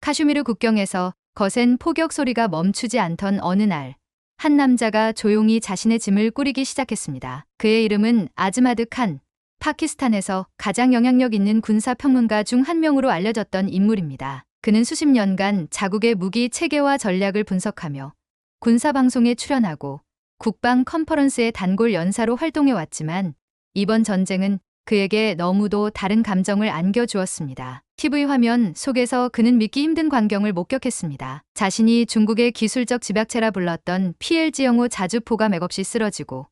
카슈미르 국경에서 거센 포격 소리가 멈추지 않던 어느 날, 한 남자가 조용히 자신의 짐을 꾸리기 시작했습니다. 그의 이름은 아즈마드 칸, 파키스탄에서 가장 영향력 있는 군사 평론가 중 한 명으로 알려졌던 인물입니다. 그는 수십 년간 자국의 무기 체계와 전략을 분석하며 군사 방송에 출연하고 국방 컨퍼런스의 단골 연사로 활동해왔지만 이번 전쟁은 그에게 너무도 다른 감정을 안겨주었습니다. TV 화면 속에서 그는 믿기 힘든 광경을 목격했습니다. 자신이 중국의 기술적 집약체라 불렀던 PLG-05 자주포가 맥없이 쓰러지고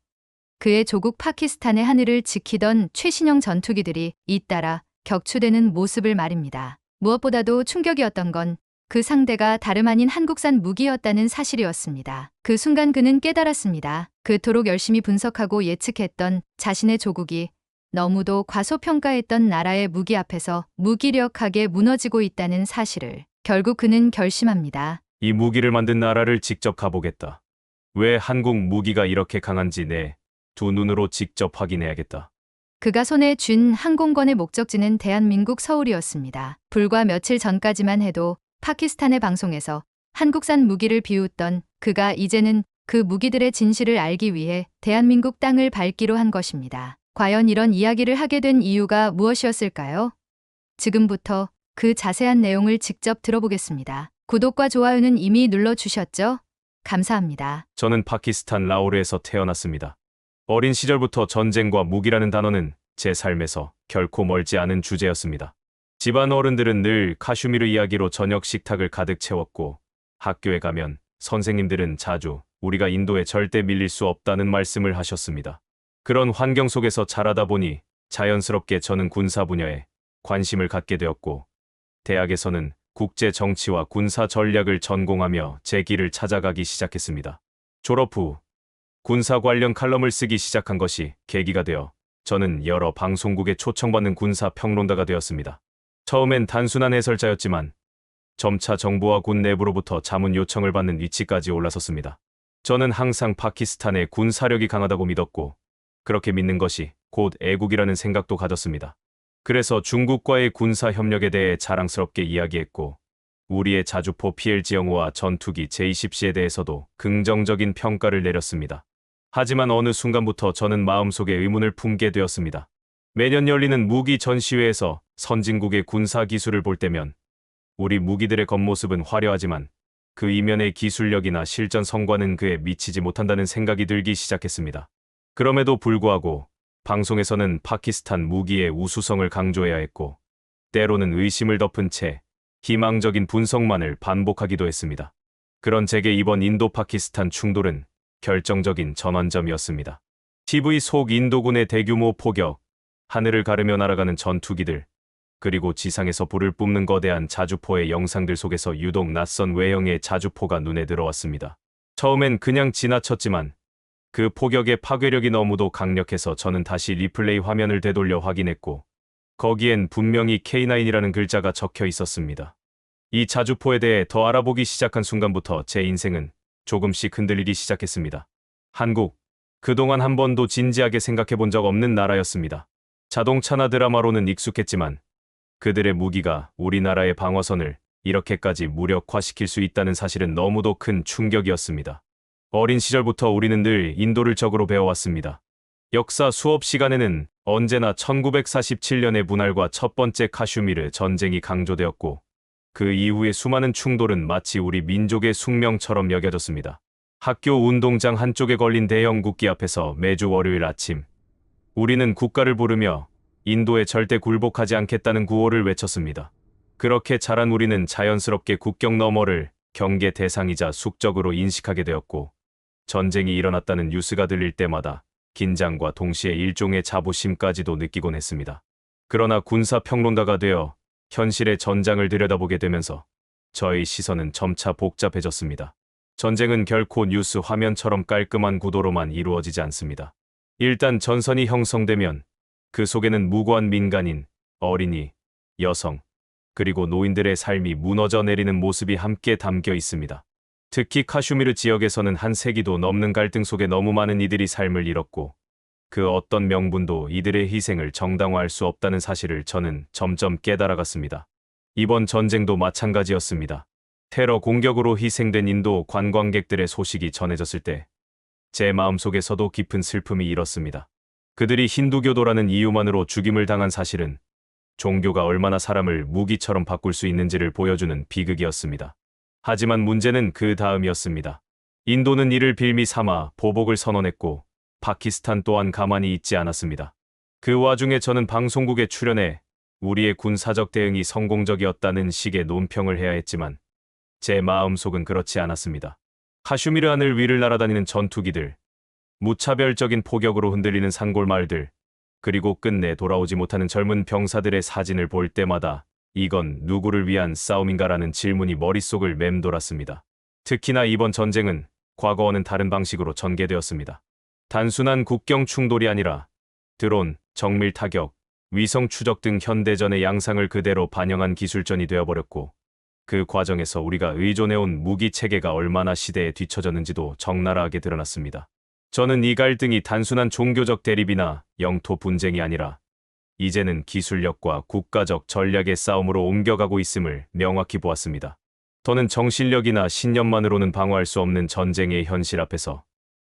그의 조국 파키스탄의 하늘을 지키던 최신형 전투기들이 잇따라 격추되는 모습을 말입니다. 무엇보다도 충격이었던 건 그 상대가 다름 아닌 한국산 무기였다는 사실이었습니다. 그 순간 그는 깨달았습니다. 그토록 열심히 분석하고 예측했던 자신의 조국이 너무도 과소평가했던 나라의 무기 앞에서 무기력하게 무너지고 있다는 사실을. 결국 그는 결심합니다. 이 무기를 만든 나라를 직접 가보겠다. 왜 한국 무기가 이렇게 강한지 내 두 눈으로 직접 확인해야겠다. 그가 손에 쥔 항공권의 목적지는 대한민국 서울이었습니다. 불과 며칠 전까지만 해도 파키스탄의 방송에서 한국산 무기를 비웃던 그가 이제는 그 무기들의 진실을 알기 위해 대한민국 땅을 밟기로 한 것입니다. 과연 이런 이야기를 하게 된 이유가 무엇이었을까요? 지금부터 그 자세한 내용을 직접 들어보겠습니다. 구독과 좋아요는 이미 눌러주셨죠? 감사합니다. 저는 파키스탄 라오르에서 태어났습니다. 어린 시절부터 전쟁과 무기라는 단어는 제 삶에서 결코 멀지 않은 주제였습니다. 집안 어른들은 늘 카슈미르 이야기로 저녁 식탁을 가득 채웠고 학교에 가면 선생님들은 자주 우리가 인도에 절대 밀릴 수 없다는 말씀을 하셨습니다. 그런 환경 속에서 자라다 보니 자연스럽게 저는 군사 분야에 관심을 갖게 되었고 대학에서는 국제 정치와 군사 전략을 전공하며 제 길을 찾아가기 시작했습니다. 졸업 후 군사 관련 칼럼을 쓰기 시작한 것이 계기가 되어 저는 여러 방송국에 초청받는 군사 평론가가 되었습니다. 처음엔 단순한 해설자였지만 점차 정부와 군 내부로부터 자문 요청을 받는 위치까지 올라섰습니다. 저는 항상 파키스탄의 군사력이 강하다고 믿었고 그렇게 믿는 것이 곧 애국이라는 생각도 가졌습니다. 그래서 중국과의 군사 협력에 대해 자랑스럽게 이야기했고 우리의 자주포 PLG-05와 전투기 J-20C에 대해서도 긍정적인 평가를 내렸습니다. 하지만 어느 순간부터 저는 마음속에 의문을 품게 되었습니다. 매년 열리는 무기 전시회에서 선진국의 군사 기술을 볼 때면 우리 무기들의 겉모습은 화려하지만 그 이면의 기술력이나 실전 성과는 그에 미치지 못한다는 생각이 들기 시작했습니다. 그럼에도 불구하고 방송에서는 파키스탄 무기의 우수성을 강조해야 했고 때로는 의심을 덮은 채 희망적인 분석만을 반복하기도 했습니다. 그런 제게 이번 인도-파키스탄 충돌은 결정적인 전환점이었습니다. TV 속 인도군의 대규모 포격, 하늘을 가르며 날아가는 전투기들, 그리고 지상에서 불을 뿜는 거대한 자주포의 영상들 속에서 유독 낯선 외형의 자주포가 눈에 들어왔습니다. 처음엔 그냥 지나쳤지만 그 포격의 파괴력이 너무도 강력해서 저는 다시 리플레이 화면을 되돌려 확인했고 거기엔 분명히 K9이라는 글자가 적혀 있었습니다. 이 자주포에 대해 더 알아보기 시작한 순간부터 제 인생은 조금씩 흔들리기 시작했습니다. 한국, 그동안 한 번도 진지하게 생각해 본 적 없는 나라였습니다. 자동차나 드라마로는 익숙했지만 그들의 무기가 우리나라의 방어선을 이렇게까지 무력화시킬 수 있다는 사실은 너무도 큰 충격이었습니다. 어린 시절부터 우리는 늘 인도를 적으로 배워왔습니다. 역사 수업 시간에는 언제나 1947년의 분할과 첫 번째 카슈미르 전쟁이 강조되었고 그 이후의 수많은 충돌은 마치 우리 민족의 숙명처럼 여겨졌습니다. 학교 운동장 한쪽에 걸린 대형 국기 앞에서 매주 월요일 아침 우리는 국가를 부르며 인도에 절대 굴복하지 않겠다는 구호를 외쳤습니다. 그렇게 자란 우리는 자연스럽게 국경 너머를 경계 대상이자 숙적으로 인식하게 되었고 전쟁이 일어났다는 뉴스가 들릴 때마다 긴장과 동시에 일종의 자부심까지도 느끼곤 했습니다. 그러나 군사평론가가 되어 현실의 전장을 들여다보게 되면서 저의 시선은 점차 복잡해졌습니다. 전쟁은 결코 뉴스 화면처럼 깔끔한 구도로만 이루어지지 않습니다. 일단 전선이 형성되면 그 속에는 무고한 민간인, 어린이, 여성, 그리고 노인들의 삶이 무너져 내리는 모습이 함께 담겨 있습니다. 특히 카슈미르 지역에서는 한 세기도 넘는 갈등 속에 너무 많은 이들이 삶을 잃었고 그 어떤 명분도 이들의 희생을 정당화할 수 없다는 사실을 저는 점점 깨달아갔습니다. 이번 전쟁도 마찬가지였습니다. 테러 공격으로 희생된 인도 관광객들의 소식이 전해졌을 때 제 마음속에서도 깊은 슬픔이 일었습니다. 그들이 힌두교도라는 이유만으로 죽임을 당한 사실은 종교가 얼마나 사람을 무기처럼 바꿀 수 있는지를 보여주는 비극이었습니다. 하지만 문제는 그 다음이었습니다. 인도는 이를 빌미 삼아 보복을 선언했고 파키스탄 또한 가만히 있지 않았습니다. 그 와중에 저는 방송국에 출연해 우리의 군사적 대응이 성공적이었다는 식의 논평을 해야 했지만 제 마음속은 그렇지 않았습니다. 카슈미르 하늘 위를 날아다니는 전투기들, 무차별적인 포격으로 흔들리는 산골마을들, 그리고 끝내 돌아오지 못하는 젊은 병사들의 사진을 볼 때마다 이건 누구를 위한 싸움인가라는 질문이 머릿속을 맴돌았습니다. 특히나 이번 전쟁은 과거와는 다른 방식으로 전개되었습니다. 단순한 국경 충돌이 아니라 드론, 정밀 타격, 위성 추적 등 현대전의 양상을 그대로 반영한 기술전이 되어버렸고 그 과정에서 우리가 의존해온 무기 체계가 얼마나 시대에 뒤처졌는지도 적나라하게 드러났습니다. 저는 이 갈등이 단순한 종교적 대립이나 영토 분쟁이 아니라 이제는 기술력과 국가적 전략의 싸움으로 옮겨가고 있음을 명확히 보았습니다. 더는 정신력이나 신념만으로는 방어할 수 없는 전쟁의 현실 앞에서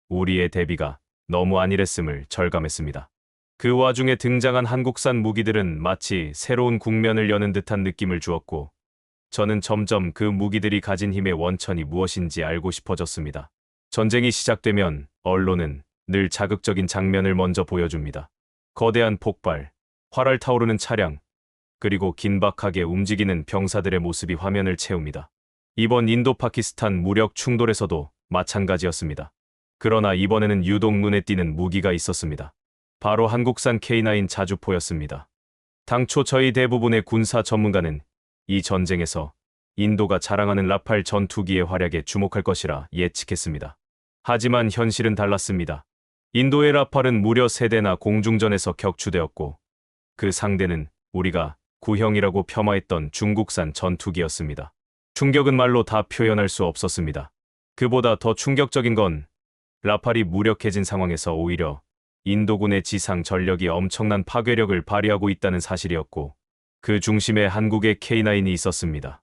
우리의 대비가 너무 안일했음을 절감했습니다. 그 와중에 등장한 한국산 무기들은 마치 새로운 국면을 여는 듯한 느낌을 주었고 저는 점점 그 무기들이 가진 힘의 원천이 무엇인지 알고 싶어졌습니다. 전쟁이 시작되면 언론은 늘 자극적인 장면을 먼저 보여줍니다. 거대한 폭발, 활활 타오르는 차량, 그리고 긴박하게 움직이는 병사들의 모습이 화면을 채웁니다. 이번 인도-파키스탄 무력 충돌에서도 마찬가지였습니다. 그러나 이번에는 유독 눈에 띄는 무기가 있었습니다. 바로 한국산 K9 자주포였습니다. 당초 저희 대부분의 군사 전문가는 이 전쟁에서 인도가 자랑하는 라팔 전투기의 활약에 주목할 것이라 예측했습니다. 하지만 현실은 달랐습니다. 인도의 라팔은 무려 3대나 공중전에서 격추되었고 그 상대는 우리가 구형이라고 폄하했던 중국산 전투기였습니다. 충격은 말로 다 표현할 수 없었습니다. 그보다 더 충격적인 건 라팔이 무력해진 상황에서 오히려 인도군의 지상 전력이 엄청난 파괴력을 발휘하고 있다는 사실이었고 그 중심에 한국의 K9이 있었습니다.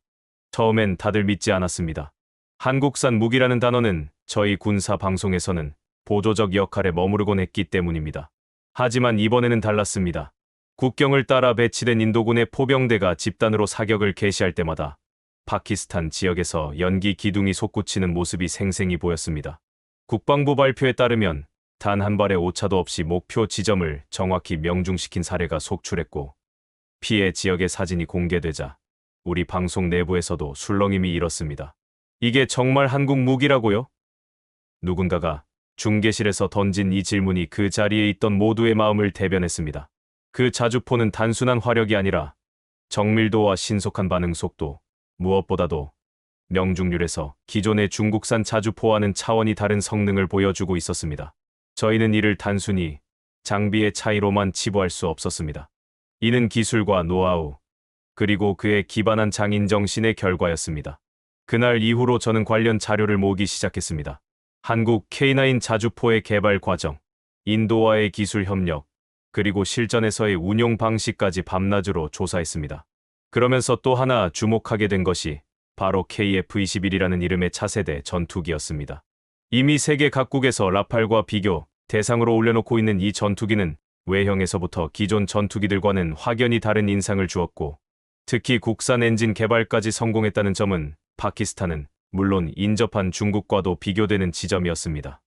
처음엔 다들 믿지 않았습니다. 한국산 무기라는 단어는 저희 군사 방송에서는 보조적 역할에 머무르곤 했기 때문입니다. 하지만 이번에는 달랐습니다. 국경을 따라 배치된 인도군의 포병대가 집단으로 사격을 개시할 때마다 파키스탄 지역에서 연기 기둥이 솟구치는 모습이 생생히 보였습니다. 국방부 발표에 따르면 단 한 발의 오차도 없이 목표 지점을 정확히 명중시킨 사례가 속출했고 피해 지역의 사진이 공개되자 우리 방송 내부에서도 술렁임이 일었습니다. 이게 정말 한국 무기라고요? 누군가가 중계실에서 던진 이 질문이 그 자리에 있던 모두의 마음을 대변했습니다. 그 자주포는 단순한 화력이 아니라 정밀도와 신속한 반응 속도, 무엇보다도 명중률에서 기존의 중국산 자주포와는 차원이 다른 성능을 보여주고 있었습니다. 저희는 이를 단순히 장비의 차이로만 치부할 수 없었습니다. 이는 기술과 노하우, 그리고 그에 기반한 장인 정신의 결과였습니다. 그날 이후로 저는 관련 자료를 모으기 시작했습니다. 한국 K9 자주포의 개발 과정, 인도와의 기술 협력, 그리고 실전에서의 운용 방식까지 밤낮으로 조사했습니다. 그러면서 또 하나 주목하게 된 것이 바로 KF-21이라는 이름의 차세대 전투기였습니다. 이미 세계 각국에서 라팔과 비교 대상으로 올려놓고 있는 이 전투기는 외형에서부터 기존 전투기들과는 확연히 다른 인상을 주었고 특히 국산 엔진 개발까지 성공했다는 점은 파키스탄은 물론 인접한 중국과도 비교되는 지점이었습니다.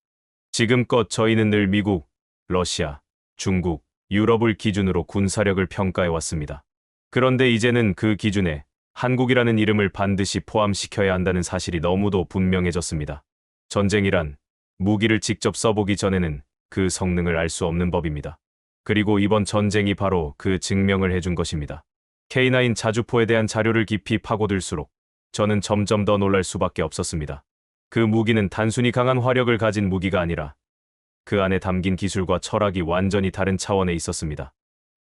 지금껏 저희는 늘 미국, 러시아, 중국, 유럽을 기준으로 군사력을 평가해왔습니다. 그런데 이제는 그 기준에 한국이라는 이름을 반드시 포함시켜야 한다는 사실이 너무도 분명해졌습니다. 전쟁이란 무기를 직접 써보기 전에는 그 성능을 알 수 없는 법입니다. 그리고 이번 전쟁이 바로 그 증명을 해준 것입니다. K9 자주포에 대한 자료를 깊이 파고들수록 저는 점점 더 놀랄 수밖에 없었습니다. 그 무기는 단순히 강한 화력을 가진 무기가 아니라 그 안에 담긴 기술과 철학이 완전히 다른 차원에 있었습니다.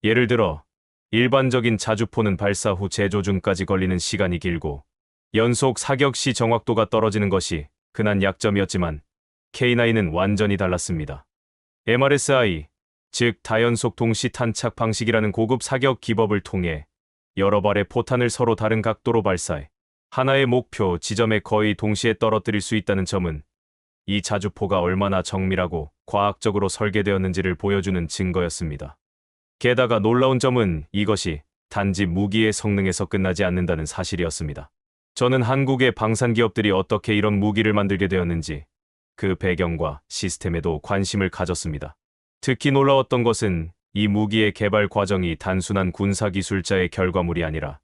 예를 들어 일반적인 자주포는 발사 후 재조준까지 걸리는 시간이 길고 연속 사격 시 정확도가 떨어지는 것이 흔한 약점이었지만 K9은 완전히 달랐습니다. MRSI, 즉 다연속 동시 탄착 방식이라는 고급 사격 기법을 통해 여러 발의 포탄을 서로 다른 각도로 발사해 하나의 목표 지점에 거의 동시에 떨어뜨릴 수 있다는 점은 이 자주포가 얼마나 정밀하고 과학적으로 설계되었는지를 보여주는 증거였습니다. 게다가 놀라운 점은 이것이 단지 무기의 성능에서 끝나지 않는다는 사실이었습니다. 저는 한국의 방산 기업들이 어떻게 이런 무기를 만들게 되었는지 그 배경과 시스템에도 관심을 가졌습니다. 특히 놀라웠던 것은 이 무기의 개발 과정이 단순한 군사기술자의 결과물이 아니라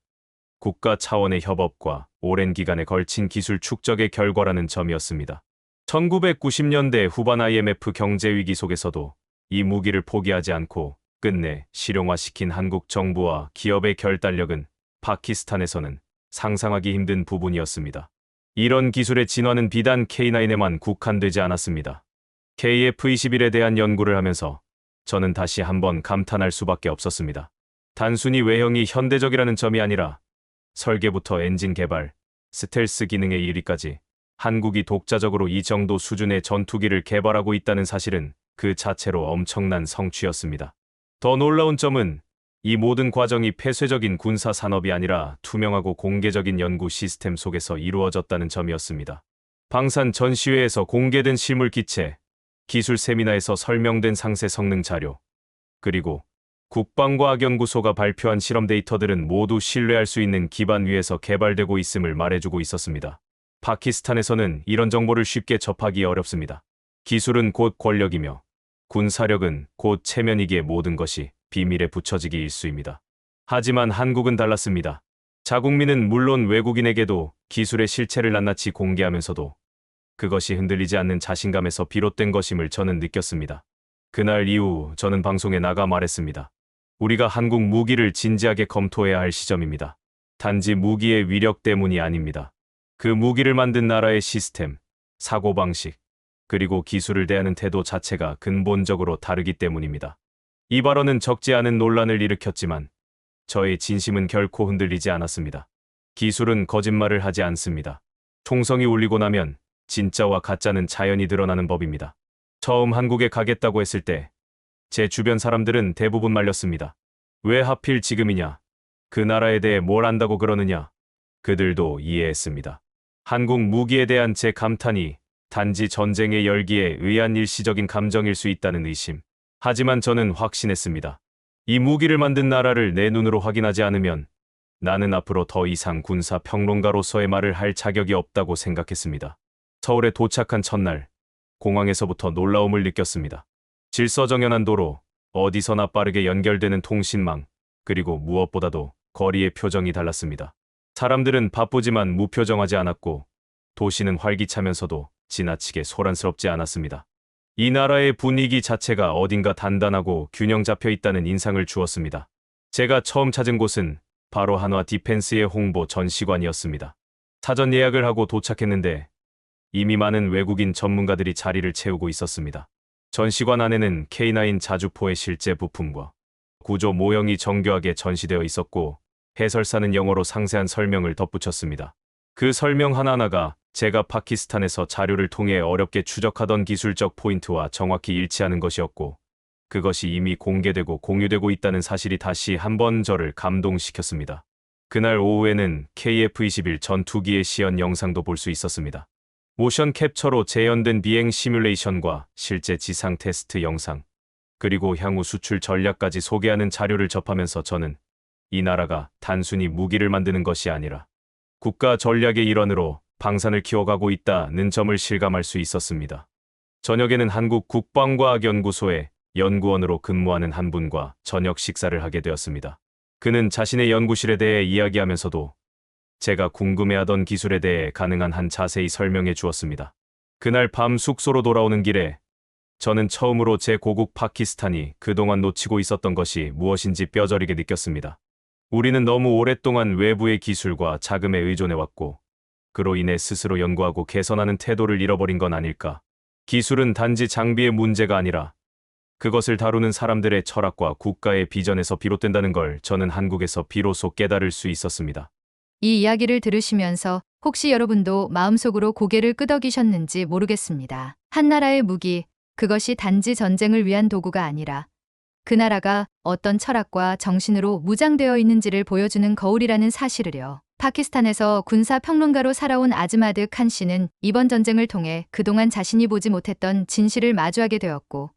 국가 차원의 협업과 오랜 기간에 걸친 기술 축적의 결과라는 점이었습니다. 1990년대 후반 IMF 경제위기 속에서도 이 무기를 포기하지 않고 끝내 실용화시킨 한국 정부와 기업의 결단력은 파키스탄에서는 상상하기 힘든 부분이었습니다. 이런 기술의 진화는 비단 K9에만 국한되지 않았습니다. KF-21에 대한 연구를 하면서 저는 다시 한번 감탄할 수밖에 없었습니다. 단순히 외형이 현대적이라는 점이 아니라 설계부터 엔진 개발, 스텔스 기능에 이르기까지 한국이 독자적으로 이 정도 수준의 전투기를 개발하고 있다는 사실은 그 자체로 엄청난 성취였습니다. 더 놀라운 점은 이 모든 과정이 폐쇄적인 군사 산업이 아니라 투명하고 공개적인 연구 시스템 속에서 이루어졌다는 점이었습니다. 방산 전시회에서 공개된 실물 기체, 기술 세미나에서 설명된 상세 성능 자료, 그리고 국방과학연구소가 발표한 실험 데이터들은 모두 신뢰할 수 있는 기반 위에서 개발되고 있음을 말해주고 있었습니다. 파키스탄에서는 이런 정보를 쉽게 접하기 어렵습니다. 기술은 곧 권력이며 군사력은 곧 체면이기에 모든 것이 비밀에 붙여지기 일쑤입니다. 하지만 한국은 달랐습니다. 자국민은 물론 외국인에게도 기술의 실체를 낱낱이 공개하면서도 그것이 흔들리지 않는 자신감에서 비롯된 것임을 저는 느꼈습니다. 그날 이후 저는 방송에 나가 말했습니다. 우리가 한국 무기를 진지하게 검토해야 할 시점입니다. 단지 무기의 위력 때문이 아닙니다. 그 무기를 만든 나라의 시스템, 사고방식, 그리고 기술을 대하는 태도 자체가 근본적으로 다르기 때문입니다. 이 발언은 적지 않은 논란을 일으켰지만 저의 진심은 결코 흔들리지 않았습니다. 기술은 거짓말을 하지 않습니다. 총성이 울리고 나면 진짜와 가짜는 자연히 드러나는 법입니다. 처음 한국에 가겠다고 했을 때 제 주변 사람들은 대부분 말렸습니다. 왜 하필 지금이냐? 그 나라에 대해 뭘 안다고 그러느냐? 그들도 이해했습니다. 한국 무기에 대한 제 감탄이 단지 전쟁의 열기에 의한 일시적인 감정일 수 있다는 의심. 하지만 저는 확신했습니다. 이 무기를 만든 나라를 내 눈으로 확인하지 않으면 나는 앞으로 더 이상 군사 평론가로서의 말을 할 자격이 없다고 생각했습니다. 서울에 도착한 첫날, 공항에서부터 놀라움을 느꼈습니다. 질서정연한 도로, 어디서나 빠르게 연결되는 통신망, 그리고 무엇보다도 거리의 표정이 달랐습니다. 사람들은 바쁘지만 무표정하지 않았고 도시는 활기차면서도 지나치게 소란스럽지 않았습니다. 이 나라의 분위기 자체가 어딘가 단단하고 균형 잡혀 있다는 인상을 주었습니다. 제가 처음 찾은 곳은 바로 한화 디펜스의 홍보 전시관이었습니다. 사전 예약을 하고 도착했는데 이미 많은 외국인 전문가들이 자리를 채우고 있었습니다. 전시관 안에는 K9 자주포의 실제 부품과 구조 모형이 정교하게 전시되어 있었고 해설사는 영어로 상세한 설명을 덧붙였습니다. 그 설명 하나하나가 제가 파키스탄에서 자료를 통해 어렵게 추적하던 기술적 포인트와 정확히 일치하는 것이었고 그것이 이미 공개되고 공유되고 있다는 사실이 다시 한번 저를 감동시켰습니다. 그날 오후에는 KF-21 전투기의 시연 영상도 볼 수 있었습니다. 모션 캡처로 재현된 비행 시뮬레이션과 실제 지상 테스트 영상, 그리고 향후 수출 전략까지 소개하는 자료를 접하면서 저는 이 나라가 단순히 무기를 만드는 것이 아니라 국가 전략의 일원으로 방산을 키워가고 있다는 점을 실감할 수 있었습니다. 저녁에는 한국 국방과학연구소의 연구원으로 근무하는 한 분과 저녁 식사를 하게 되었습니다. 그는 자신의 연구실에 대해 이야기하면서도 제가 궁금해하던 기술에 대해 가능한 한 자세히 설명해 주었습니다. 그날 밤 숙소로 돌아오는 길에 저는 처음으로 제 고국 파키스탄이 그동안 놓치고 있었던 것이 무엇인지 뼈저리게 느꼈습니다. 우리는 너무 오랫동안 외부의 기술과 자금에 의존해왔고 그로 인해 스스로 연구하고 개선하는 태도를 잃어버린 건 아닐까. 기술은 단지 장비의 문제가 아니라 그것을 다루는 사람들의 철학과 국가의 비전에서 비롯된다는 걸 저는 한국에서 비로소 깨달을 수 있었습니다. 이 이야기를 들으시면서 혹시 여러분도 마음속으로 고개를 끄덕이셨는지 모르겠습니다. 한 나라의 무기, 그것이 단지 전쟁을 위한 도구가 아니라 그 나라가 어떤 철학과 정신으로 무장되어 있는지를 보여주는 거울이라는 사실을요. 파키스탄에서 군사 평론가로 살아온 아즈마드 칸 씨는 이번 전쟁을 통해 그동안 자신이 보지 못했던 진실을 마주하게 되었고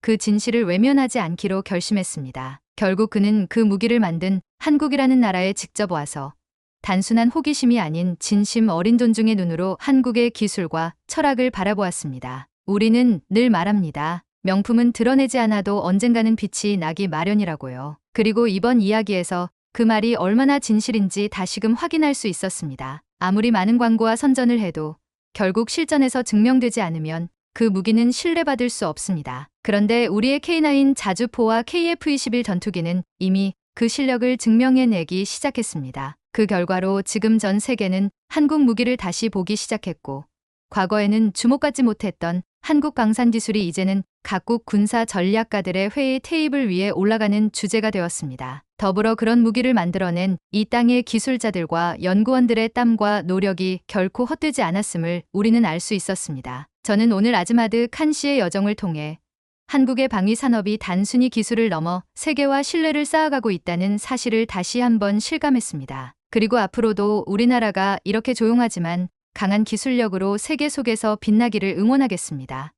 그 진실을 외면하지 않기로 결심했습니다. 결국 그는 그 무기를 만든 한국이라는 나라에 직접 와서 단순한 호기심이 아닌 진심 어린 존중의 눈으로 한국의 기술과 철학을 바라보았습니다. 우리는 늘 말합니다. 명품은 드러내지 않아도 언젠가는 빛이 나기 마련이라고요. 그리고 이번 이야기에서 그 말이 얼마나 진실인지 다시금 확인할 수 있었습니다. 아무리 많은 광고와 선전을 해도 결국 실전에서 증명되지 않으면 그 무기는 신뢰받을 수 없습니다. 그런데 우리의 K9 자주포와 KF-21 전투기는 이미 그 실력을 증명해내기 시작했습니다. 그 결과로 지금 전 세계는 한국 무기를 다시 보기 시작했고 과거에는 주목받지 못했던 한국 방산 기술이 이제는 각국 군사 전략가들의 회의 테이블 위에 올라가는 주제가 되었습니다. 더불어 그런 무기를 만들어낸 이 땅의 기술자들과 연구원들의 땀과 노력이 결코 헛되지 않았음을 우리는 알 수 있었습니다. 저는 오늘 아즈마드 칸 씨의 여정을 통해 한국의 방위 산업이 단순히 기술을 넘어 세계와 신뢰를 쌓아가고 있다는 사실을 다시 한번 실감했습니다. 그리고 앞으로도 우리나라가 이렇게 조용하지만 강한 기술력으로 세계 속에서 빛나기를 응원하겠습니다.